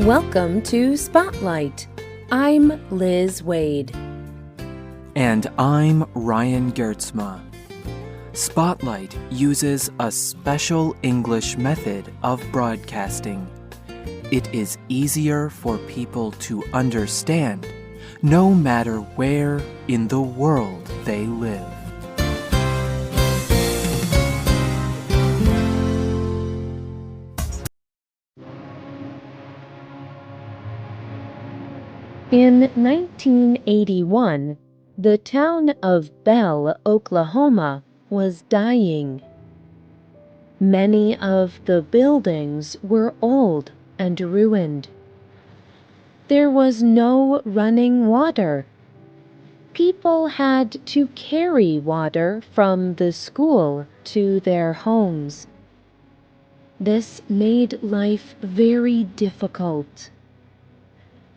Welcome to Spotlight. I'm Liz Waid. And I'm Ryan Geertsma. Spotlight uses a special English method of broadcasting. It is easier for people to understand, no matter where in the world they live. In 1981, the town of Bell, Oklahoma, was dying. Many of the buildings were old and ruined. There was no running water. People had to carry water from the school to their homes. This made life very difficult.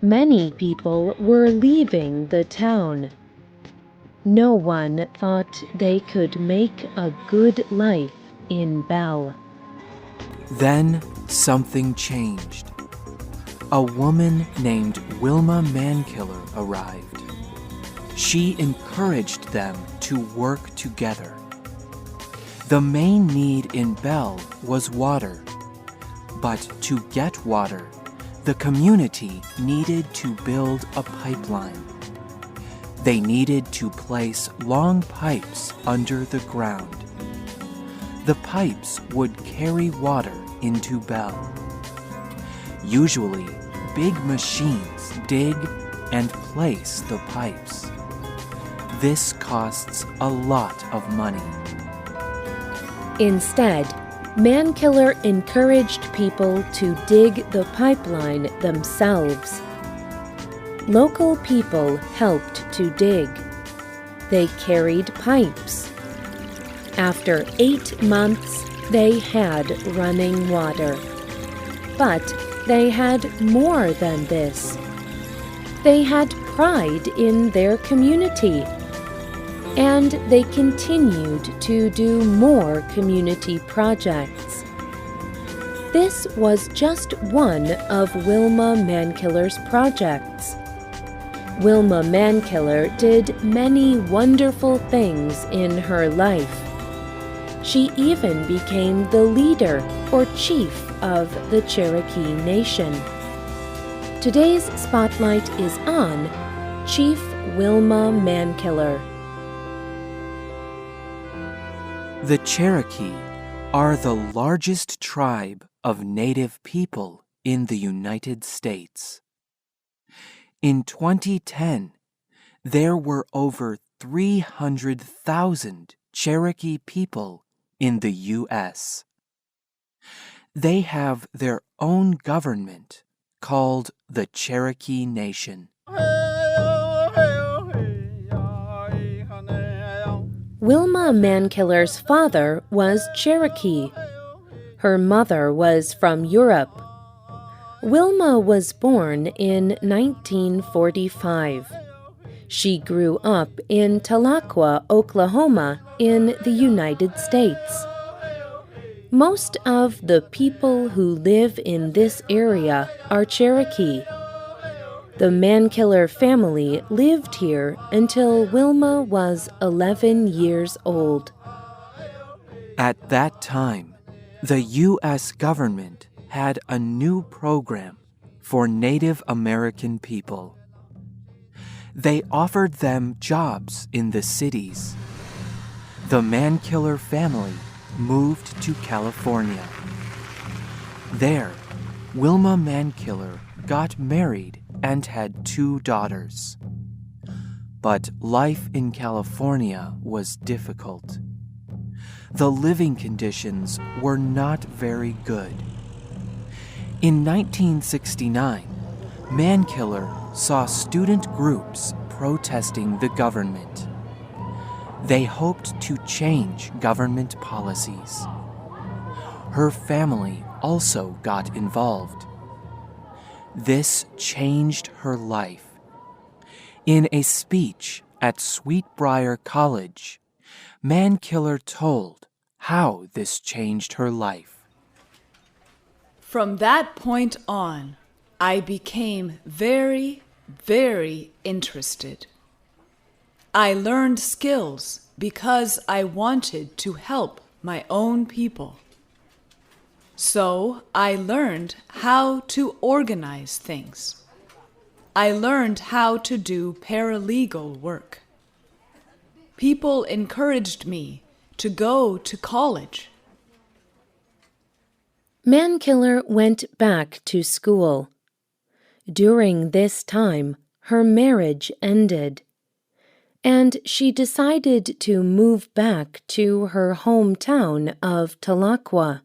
Many people were leaving the town. No one thought they could make a good life in Bell. Then something changed. A woman named Wilma Mankiller arrived. She encouraged them to work together. The main need in Bell was water. But to get water, the community needed to build a pipeline. They needed to place long pipes under the ground. The pipes would carry water into Bell. Usually, big machines dig and place the pipes. This costs a lot of money. Instead, Mankiller encouraged people to dig the pipeline themselves. Local people helped to dig. They carried pipes. After 8 months, they had running water. But they had more than this. They had pride in their community. And they continued to do more community projects. This was just one of Wilma Mankiller's projects. Wilma Mankiller did many wonderful things in her life. She even became the leader or chief of the Cherokee Nation. Today's spotlight is on Chief Wilma Mankiller. The Cherokee are the largest tribe of Native people in the United States. In 2010, there were over 300,000 Cherokee people in the U.S. They have their own government called the Cherokee Nation. Wilma Mankiller's father was Cherokee. Her mother was from Europe. Wilma was born in 1945. She grew up in Tahlequah, Oklahoma, in the United States. Most of the people who live in this area are Cherokee. The Mankiller family lived here until Wilma was 11 years old. At that time, the U.S. government had a new program for Native American people. They offered them jobs in the cities. The Mankiller family moved to California. There, Wilma Mankiller got married and had 2 daughters. But life in California was difficult. The living conditions were not very good. In 1969, Mankiller saw student groups protesting the government. They hoped to change government policies. Her family also got involved. This changed her life. In a speech at Sweetbriar College, Mankiller told how this changed her life. From that point on, I became very, very interested. I learned skills because I wanted to help my own people. So I learned how to organize things. I learned how to do paralegal work. People encouraged me to go to college. Mankiller went back to school. During this time, her marriage ended, and she decided to move back to her hometown of Tahlequah.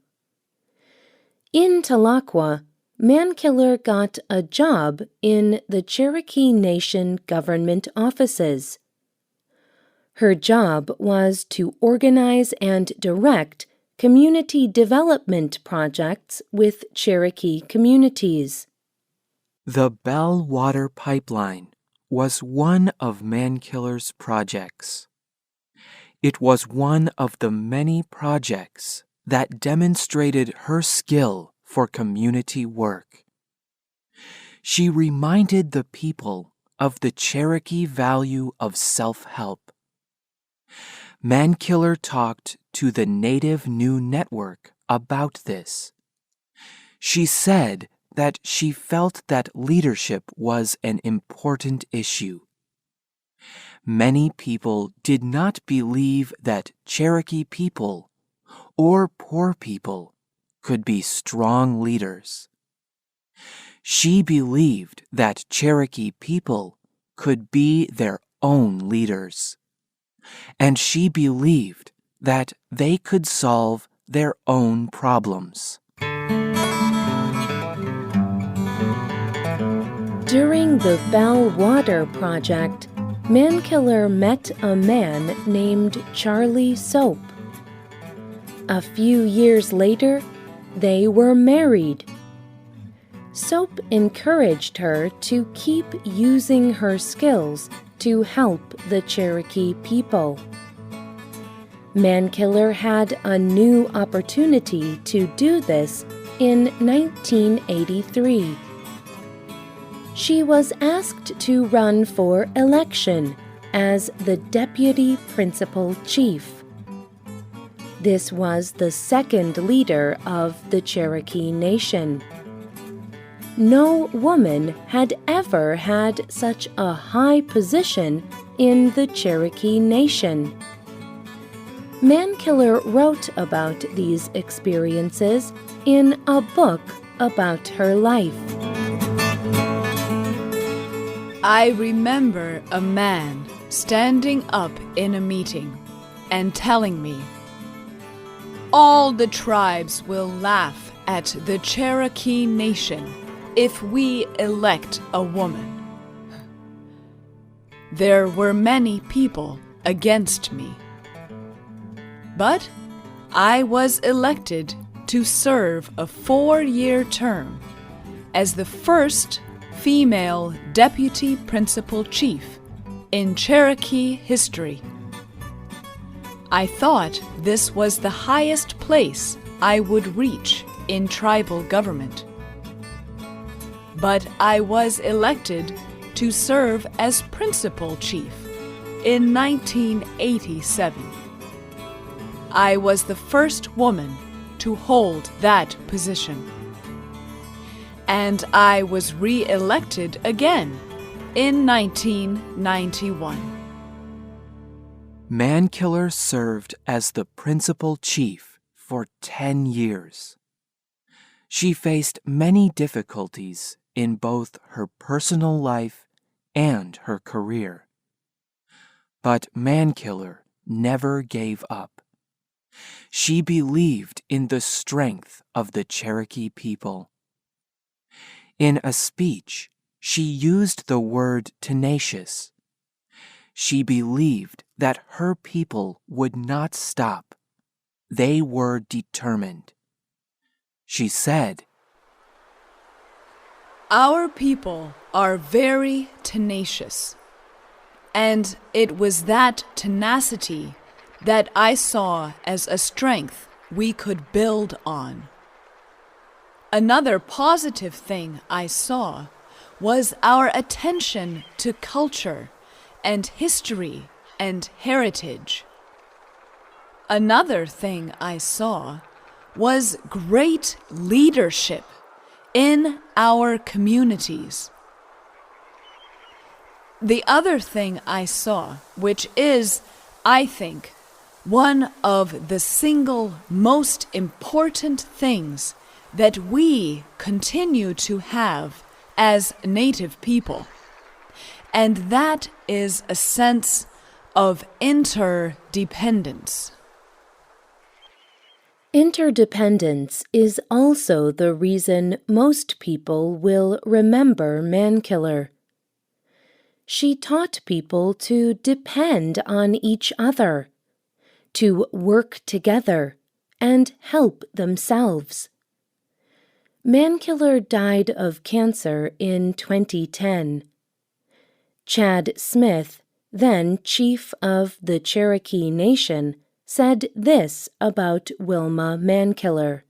In Tahlequah, Mankiller got a job in the Cherokee Nation government offices. Her job was to organize and direct community development projects with Cherokee communities. The Bell Water Pipeline was one of Mankiller's projects. It was one of the many projects that demonstrated her skill for community work. She reminded the people of the Cherokee value of self-help. Mankiller talked to the Native New Network about this. She said that she felt that leadership was an important issue. Many people did not believe that Cherokee people or poor people could be strong leaders. She believed that Cherokee people could be their own leaders, and she believed that they could solve their own problems. During the Bell Water Project, Mankiller met a man named Charlie Soap. A few years later, they were married. Soap encouraged her to keep using her skills to help the Cherokee people. Mankiller had a new opportunity to do this in 1983. She was asked to run for election as the deputy principal chief. This was the second leader of the Cherokee Nation. No woman had ever had such a high position in the Cherokee Nation. Mankiller wrote about these experiences in a book about her life. I remember a man standing up in a meeting and telling me, "All the tribes will laugh at the Cherokee Nation if we elect a woman." There were many people against me. But I was elected to serve a 4-year term as the first female deputy principal chief in Cherokee history. I thought this was the highest place I would reach in tribal government. But I was elected to serve as principal chief in 1987. I was the first woman to hold that position. And I was re-elected again in 1991. Mankiller served as the principal chief for 10 years. She faced many difficulties in both her personal life and her career. But Mankiller never gave up. She believed in the strength of the Cherokee people. In a speech, she used the word tenacious. She believed that her people would not stop. They were determined. She said, "Our people are very tenacious, and it was that tenacity that I saw as a strength we could build on. Another positive thing I saw was our attention to culture and history and heritage. Another thing I saw was great leadership in our communities. The other thing I saw, which is, I think, one of the single most important things that we continue to have as Native people, and that is a sense of interdependence. Interdependence is also the reason most people will remember Mankiller. She taught people to depend on each other, to work together, and help themselves. Mankiller died of cancer in 2010. Chad Smith, then chief of the Cherokee Nation, said this about Wilma Mankiller.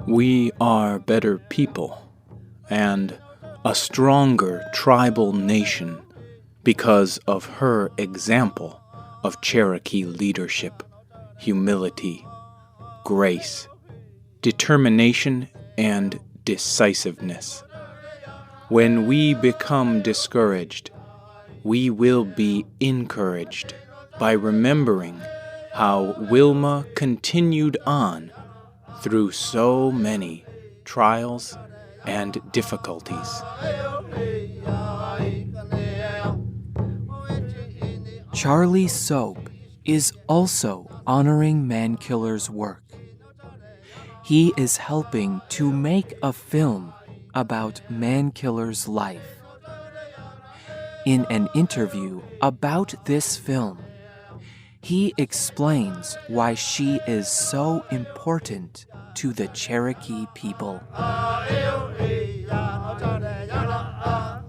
We are better people and a stronger tribal nation because of her example of Cherokee leadership, humility, grace, determination, and decisiveness. When we become discouraged, we will be encouraged by remembering how Wilma continued on through so many trials and difficulties. Charlie Soap is also honoring Mankiller's work. He is helping to make a film about Mankiller's life. In an interview about this film, he explains why she is so important to the Cherokee people.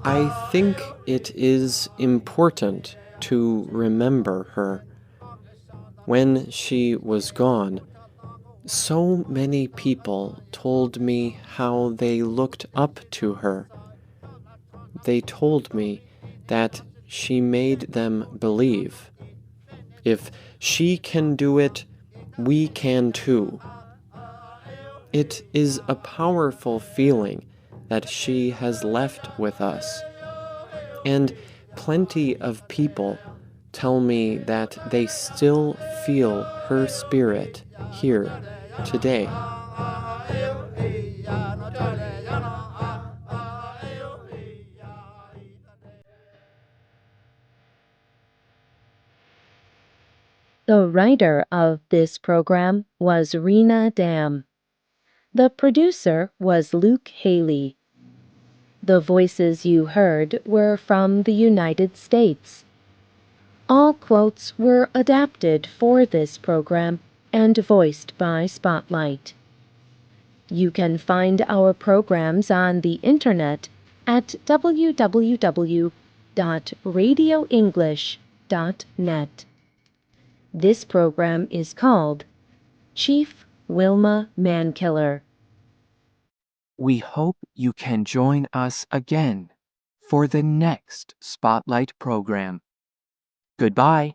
I think it is important to remember her. When she was gone, so many people told me how they looked up to her. They told me that she made them believe. If she can do it, we can too. It is a powerful feeling that she has left with us. And plenty of people tell me that they still feel her spirit here today. The writer of this program was Rena Dam. The producer was Luke Haley. The voices you heard were from the United States. All quotes were adapted for this program and voiced by Spotlight. You can find our programs on the internet at www.radioenglish.net. This program is called Chief Wilma Mankiller. We hope you can join us again for the next Spotlight program. Goodbye.